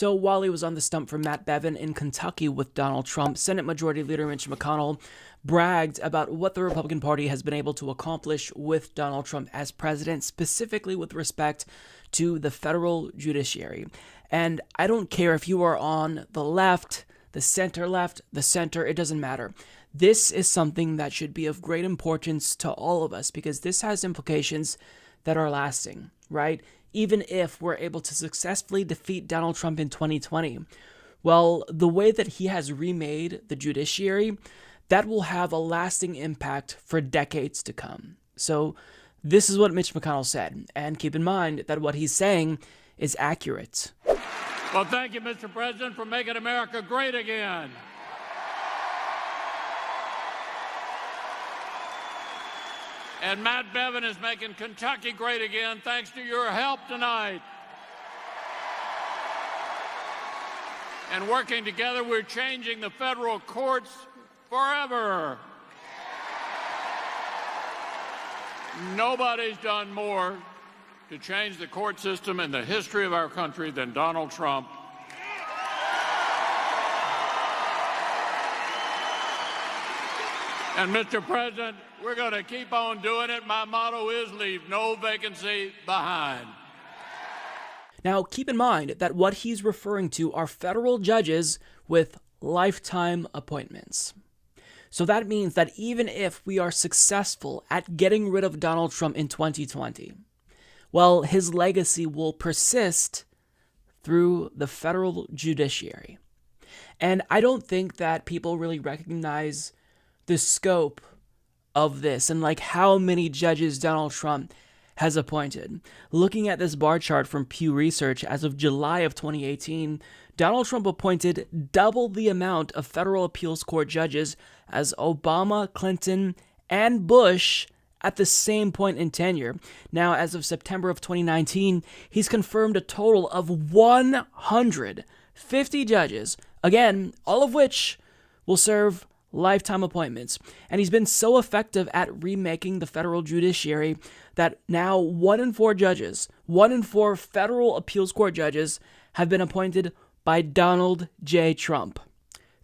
So while he was on the stump for Matt Bevin in Kentucky with Donald Trump, Senate Majority Leader Mitch McConnell bragged about what the Republican Party has been able to accomplish with Donald Trump as president, specifically with respect to the federal judiciary. And I don't care if you are on the left, the center, it doesn't matter. This is something that should be of great importance to all of us because this has implications that are lasting, right? Even if we're able to successfully defeat Donald Trump in 2020, well, the way that he has remade the judiciary, that will have a lasting impact for decades to come. So this is what Mitch McConnell said, and keep in mind that what he's saying is accurate. Well, thank you, Mr. President, for making America great again. And Matt Bevin is making Kentucky great again thanks to your help tonight. And working together, we're changing the federal courts forever. Nobody's done more to change the court system in the history of our country than Donald Trump. And Mr. President, we're going to keep on doing it. My motto is leave no vacancy behind. Now, keep in mind that what he's referring to are federal judges with lifetime appointments. So that means that even if we are successful at getting rid of Donald Trump in 2020, well, his legacy will persist through the federal judiciary. And I don't think that people really recognize the scope of this and like how many judges Donald Trump has appointed. Looking at this bar chart from Pew Research as of July of 2018, Donald Trump appointed double the amount of federal appeals court judges as Obama, Clinton, and Bush at the same point in tenure. Now, as of September of 2019, he's confirmed a total of 150 judges, again, all of which will serve lifetime appointments. And he's been so effective at remaking the federal judiciary that now 1 in 4 judges, 1 in 4 federal appeals court judges have been appointed by Donald J. Trump.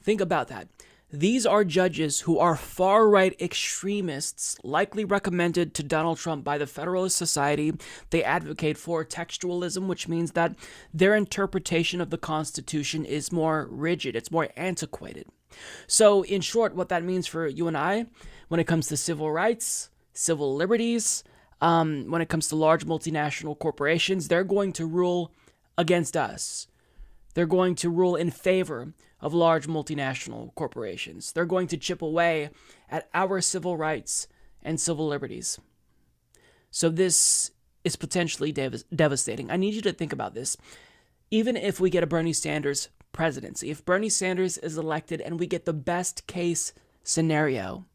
Think about that. These are judges who are far-right extremists, likely recommended to Donald Trump by the Federalist Society. They advocate for textualism, which means that their interpretation of the Constitution is more rigid, it's more antiquated. So, in short, what that means for you and I, when it comes to civil rights, civil liberties, when it comes to large multinational corporations, they're going to rule against us. They're going to rule in favor of large multinational corporations. They're going to chip away at our civil rights and civil liberties. So this is potentially devastating. I need you to think about this. Even if we get a Bernie Sanders presidency, if Bernie Sanders is elected and we get the best case scenario,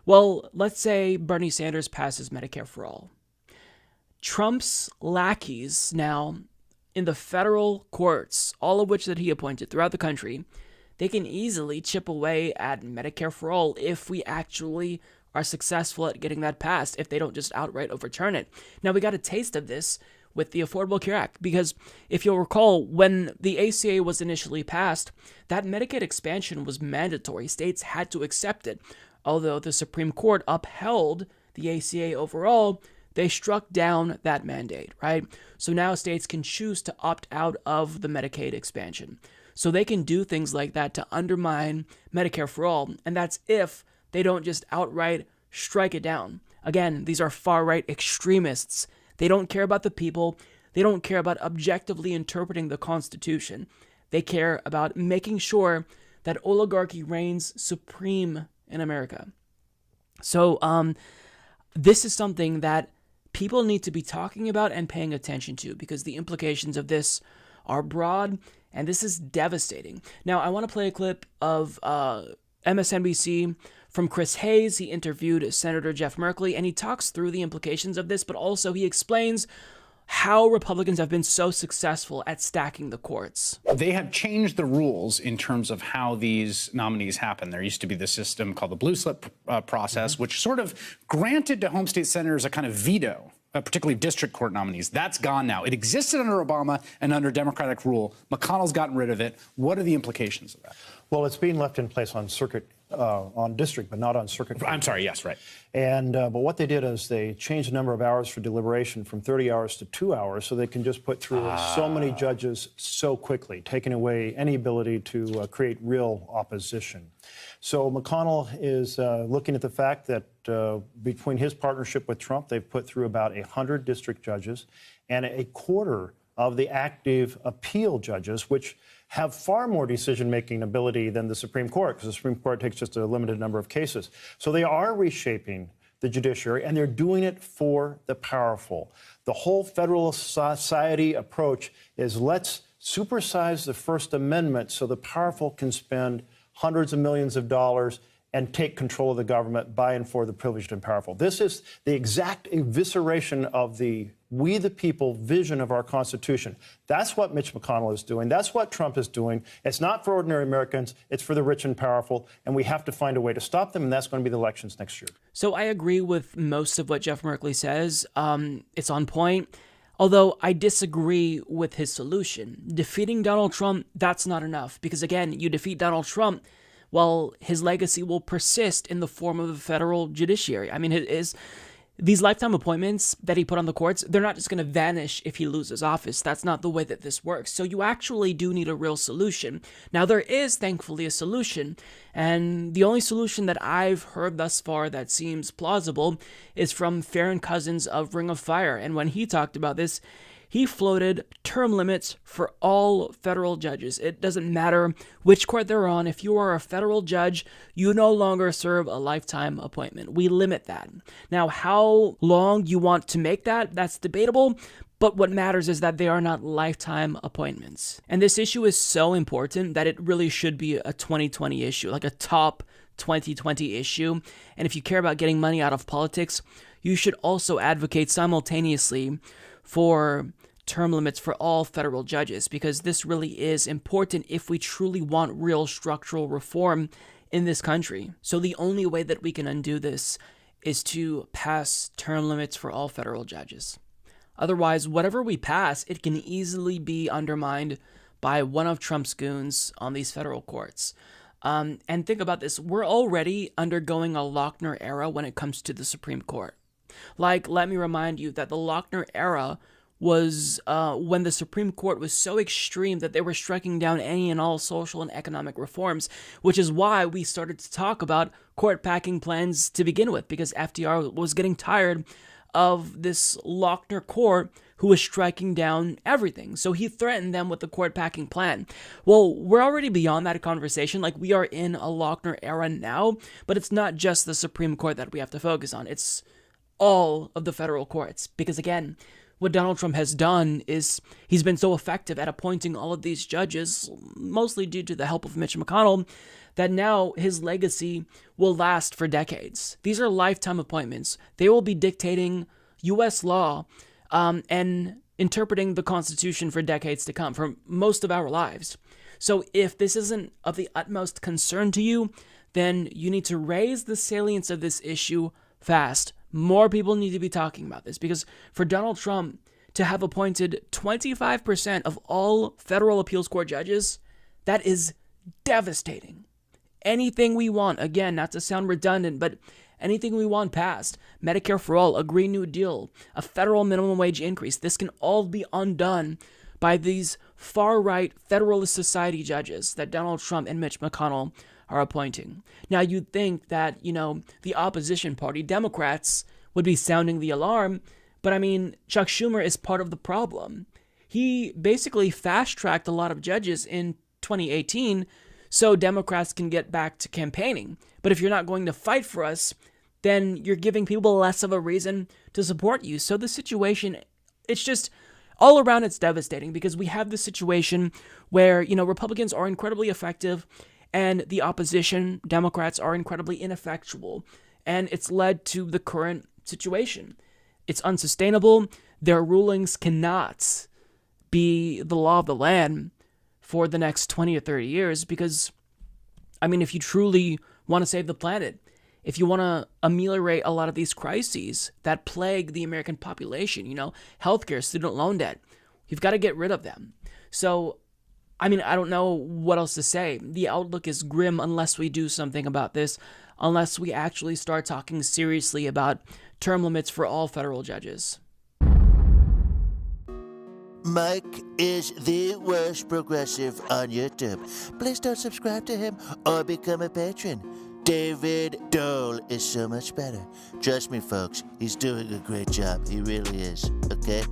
well, let's say Bernie Sanders passes Medicare for all. Trump's lackeys now in the federal courts, all of which that he appointed throughout the country, they can easily chip away at Medicare for all if we actually are successful at getting that passed, if they don't just outright overturn it. Now, we got a taste of this with the Affordable Care Act, because if you'll recall, when the ACA was initially passed, that Medicaid expansion was mandatory. States had to accept it. Although the Supreme Court upheld the ACA overall, they struck down that mandate, right? So now states can choose to opt out of the Medicaid expansion. So they can do things like that to undermine Medicare for all, and that's if they don't just outright strike it down. Again, these are far-right extremists. They don't care about the people. They don't care about objectively interpreting the Constitution. They care about making sure that oligarchy reigns supreme in America. So this is something that people need to be talking about and paying attention to, because the implications of this are broad, and this is devastating. Now, I want to play a clip of MSNBC from Chris Hayes. He interviewed Senator Jeff Merkley, and he talks through the implications of this, but also he explains how Republicans have been so successful at stacking the courts. They have changed the rules in terms of how these nominees happen. There used to be the system called the blue slip process, which sort of granted to home state senators a kind of veto particularly district court nominees. That's gone now. It existed under Obama and under Democratic rule. McConnell's gotten rid of it. What are the implications of that? Well, it's being left in place on on district, but not on circuit court. I'm sorry, yes, right. And but what they did is they changed the number of hours for deliberation from 30 hours to 2 hours, so they can just put through so many judges so quickly, taking away any ability to create real opposition. So McConnell is looking at the fact that between his partnership with Trump, they've put through about 100 district judges and a quarter of the active appeal judges, which have far more decision-making ability than the Supreme Court, because the Supreme Court takes just a limited number of cases. So they are reshaping the judiciary, and they're doing it for the powerful. The whole federal society approach is let's supersize the First Amendment so the powerful can spend hundreds of millions of dollars and take control of the government by and for the privileged and powerful. This is the exact evisceration of the we the people vision of our Constitution. That's what Mitch McConnell is doing. That's what Trump is doing. It's not for ordinary Americans. It's for the rich and powerful. And we have to find a way to stop them. And that's going to be the elections next year. So I agree with most of what Jeff Merkley says. It's on point. Although I disagree with his solution. Defeating Donald Trump, that's not enough. Because again, you defeat Donald Trump, well, his legacy will persist in the form of the federal judiciary. I mean, these lifetime appointments that he put on the courts, they're not just going to vanish if he loses office. That's not the way that this works. So you actually do need a real solution. Now, there is, thankfully, a solution. And the only solution that I've heard thus far that seems plausible is from Farron Cousins of Ring of Fire. And when he talked about this, he floated term limits for all federal judges. It doesn't matter which court they're on. If you are a federal judge, you no longer serve a lifetime appointment. We limit that. Now, how long you want to make that, that's debatable. But what matters is that they are not lifetime appointments. And this issue is so important that it really should be a 2020 issue, like a top 2020 issue. And if you care about getting money out of politics, you should also advocate simultaneously for term limits for all federal judges, because this really is important if we truly want real structural reform in this country. So the only way that we can undo this is to pass term limits for all federal judges. Otherwise, whatever we pass, it can easily be undermined by one of Trump's goons on these federal courts. And think about this. We're already undergoing a Lochner era when it comes to the Supreme Court. Like, let me remind you that the Lochner era was when the Supreme Court was so extreme that they were striking down any and all social and economic reforms, which is why we started to talk about court packing plans to begin with, because FDR was getting tired of this Lochner court who was striking down everything. So he threatened them with the court packing plan. Well, we're already beyond that conversation. Like, we are in a Lochner era now, but it's not just the Supreme Court that we have to focus on. It's all of the federal courts. Because again, what Donald Trump has done is he's been so effective at appointing all of these judges, mostly due to the help of Mitch McConnell, that now his legacy will last for decades. These are lifetime appointments. They will be dictating U.S. law and interpreting the Constitution for decades to come, for most of our lives. So if this isn't of the utmost concern to you, then you need to raise the salience of this issue fast. More people need to be talking about this, because for Donald Trump to have appointed 25% of all federal appeals court judges, that is devastating. Anything we want, again, not to sound redundant, but anything we want passed, Medicare for all, a Green New Deal, a federal minimum wage increase, this can all be undone by these far-right Federalist Society judges that Donald Trump and Mitch McConnell are appointing. Now, you'd think that, the opposition party, Democrats, would be sounding the alarm, but I mean, Chuck Schumer is part of the problem. He basically fast-tracked a lot of judges in 2018 so Democrats can get back to campaigning. But if you're not going to fight for us, then you're giving people less of a reason to support you. So the situation, it's just all around, it's devastating, because we have this situation where, Republicans are incredibly effective and the opposition, Democrats, are incredibly ineffectual. And it's led to the current situation. It's unsustainable. Their rulings cannot be the law of the land for the next 20 or 30 years, because, if you truly want to save the planet, if you want to ameliorate a lot of these crises that plague the American population, healthcare, student loan debt, you've got to get rid of them. So, I mean, I don't know what else to say. The outlook is grim unless we do something about this, unless we actually start talking seriously about term limits for all federal judges. Mike is the worst progressive on YouTube. Please don't subscribe to him or become a patron. David Dole is so much better. Trust me, folks, he's doing a great job. He really is, okay?